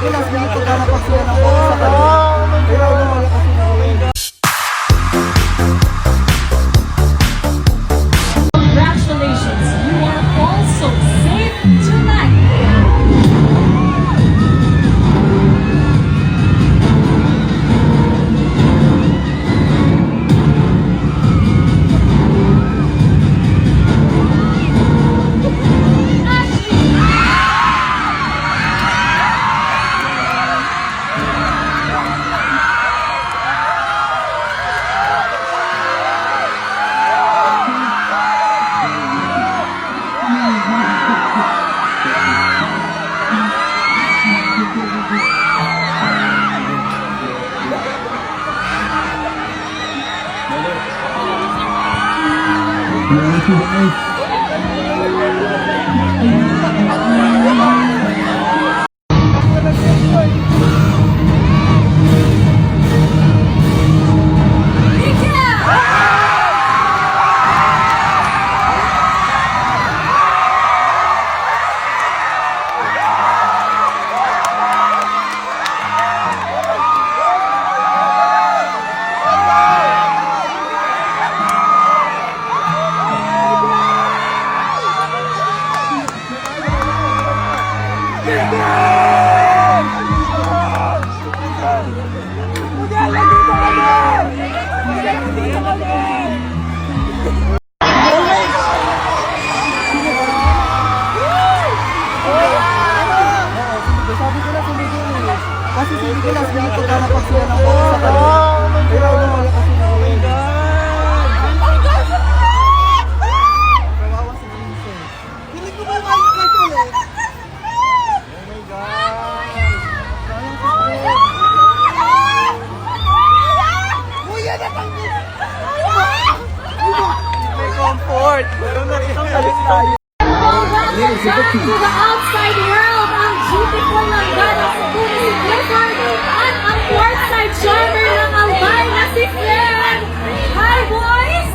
Pinas, hindi pagkanapak sila ng bola sa kanila. Pero wala kasi na Congratulations, you are also safe tonight. kasi si Pinas, hindi pagkanapak sila ng bola sa kanila. Pero wala kasi na kawawa si Vincent. Hindi ko ba makikita ulit? Oh my God! Sayang si Fred. Kuya na tanggit! May comfort! Meron na isang galit tayo. Welcome to the outside world. Ang GP ko lang gano'n sa buhay si Clifford at ang courtside charmer ng Albay na si Fred. Hi, boys!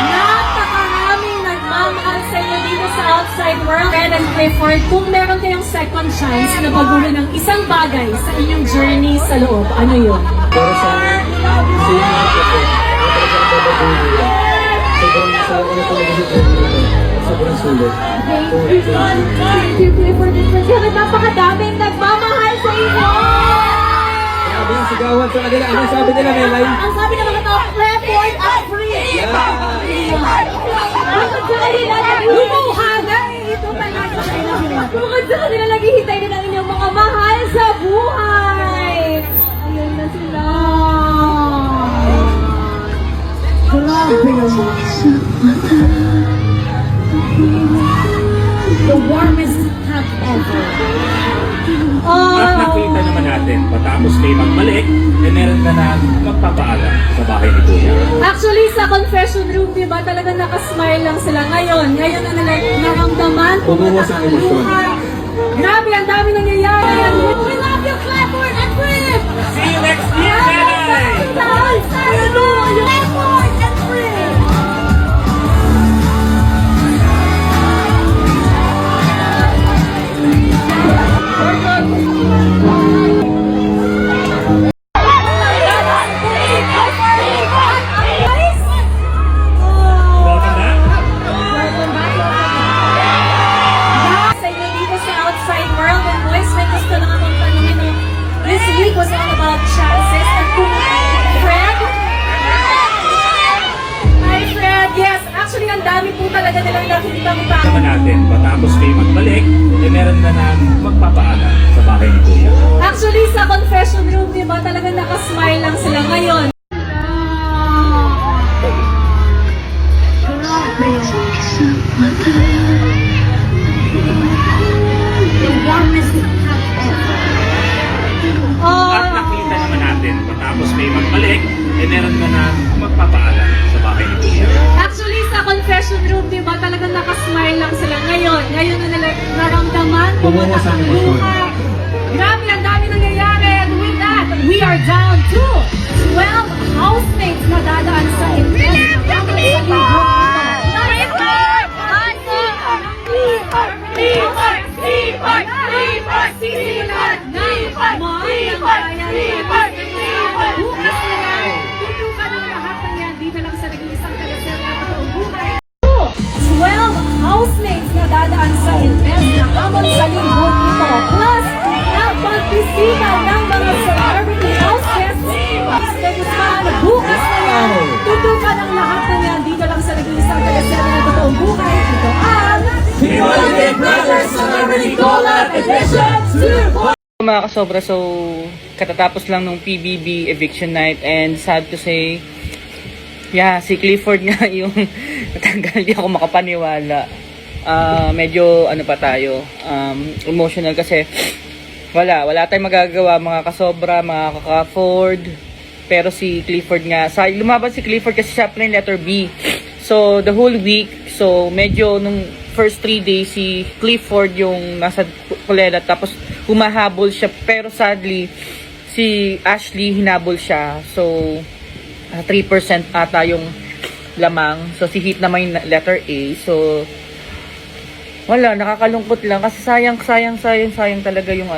Napakaraming nagmamahal sa inyo dito sa outside world. Fred and Clifford, kung meron kayong second chance na baguhin ng isang bagay sa inyong journey sa loob, ano yun? Para sa sobrang saya ko na talaga sa training. Sobrang sulit. Thank you, Clifford and Fred. Kaya napakadaming nagmamahal sa inyo! Grabe yung sigawan sa kanila. Anong sabi nila, Melay? Ang sabi ng mga tao, Clifford at free! Bukod sa kanila, lumuhaga! Ito talaga sila. Bukod sa kanila, naghihintay din ang inyong mga mahal sa buhay! Ayun na sila! Grabe naman! The warmest hug ever! At nakita naman natin, patapos kayo magbalik, meron ka na magpapaalam sa bahay ni Kuya. Actually, sa confession room, di ba, talagang nakasmile lang sila ngayon. Ngayon na nila naramdaman. Bumuwas ang emosyon. Grabe, ang dami nangyayari. We love you, Clifford and Fred! See you next year, Melay! Clifford and Fred! Welcome back. Sa inyo dito sa outside world, and boys, may gusto na akong tanungin. This week was all about chances. At kung Fred? Hi, Fred. Yes, actually, ang dami po talaga nilang nakikitang tao. Naman natin, patapos kayo magbalik, meron ka na magpapaalam sa bahay ni Kuya. Actually, sa confession room, di ba, talagang nakasmile lang sila ngayon. The warmest hug ever. At nakita naman natin, patapos kayo magbalik, meron ka na magpapaalam sa bahay ni Kuya. Actually, sa confession room, di ba, talagang nakasmile lang sila ngayon. Ngayon na nila naramdaman. Bumuwas ang emosyon. Grabe, ang dami nangyayari. And with that, we are down to 12 housemates na dadaan sa intense na kamay sa linggo. Plus, ang pagbisita ng mga celebrity house guests na gustahan bukas na yan. Tutukan ang lahat na yan dito lang sa nag-iisang teleserye ng totoong buhay. Ito ang Big Brothers Celebrity Collab Edition 2. Mga kasobra, so katatapos lang nung PBB eviction night and sad to say, yeah, si Clifford nga yung natanggal, di ako makapaniwala. Medyo ano pa tayo, emotional kasi wala tayong magagawa mga kasobra, mga kaka-Ford. Pero si Clifford nga, lumaban si Clifford kasi siya plain letter B. So the whole week, so medyo nung first 3 days si Clifford yung nasa kulela, tapos humahabol siya, pero sadly si Ashley hinabol siya. So 3% ata yung lamang. So si Heat naman yung letter A. So wala, nakakalungkot lang kasi sayang talaga yung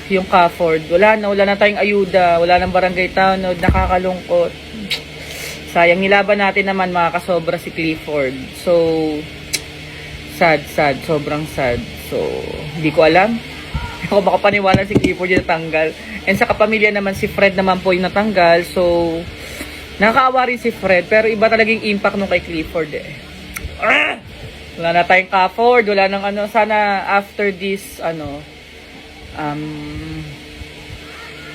yung Crawford. Wala na tayong ayuda, wala nang barangay town, nakakalungkot. Sayang, nilaban natin naman mga kasobra si Clifford. So sad, sobrang sad. So hindi ko alam. Hindi ko makapaniwala si Clifford yung natanggal. And sa kapamilya naman si Fred naman po yung natanggal. So nakakaawa rin si Fred, pero iba talagang impact nung kay Clifford eh. Wala na tayong Crawford, wala nang sana after this,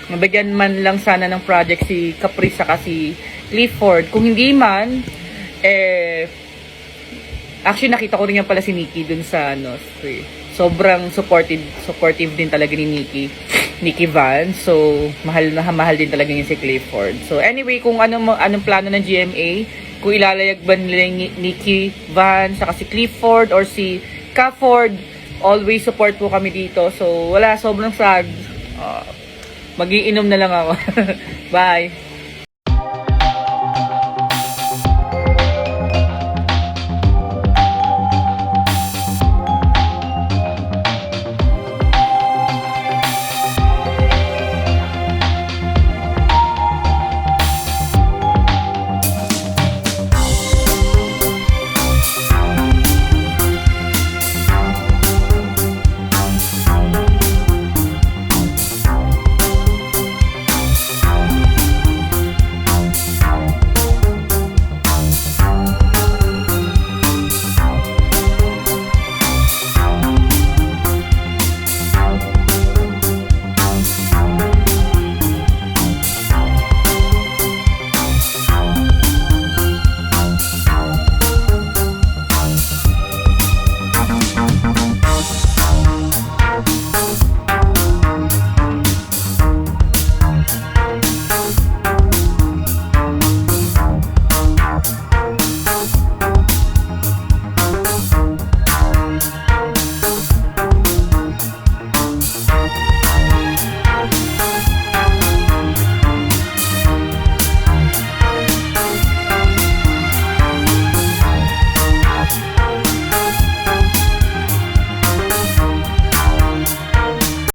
mabigyan man lang sana ng project si Caprice saka si Clifford. Kung hindi man, actually nakita ko rin yan pala si Nikki dun sa, sobrang supportive din talaga ni Nikki Van. So, mahal din talaga yun si Clifford. So, anyway, kung anong plano ng GMA, kung ilalayag ba nila yung Nikki Van, saka si Clifford, or si Crawford, always support po kami dito. So, wala, sobrang sad. Magiinom na lang ako. Bye!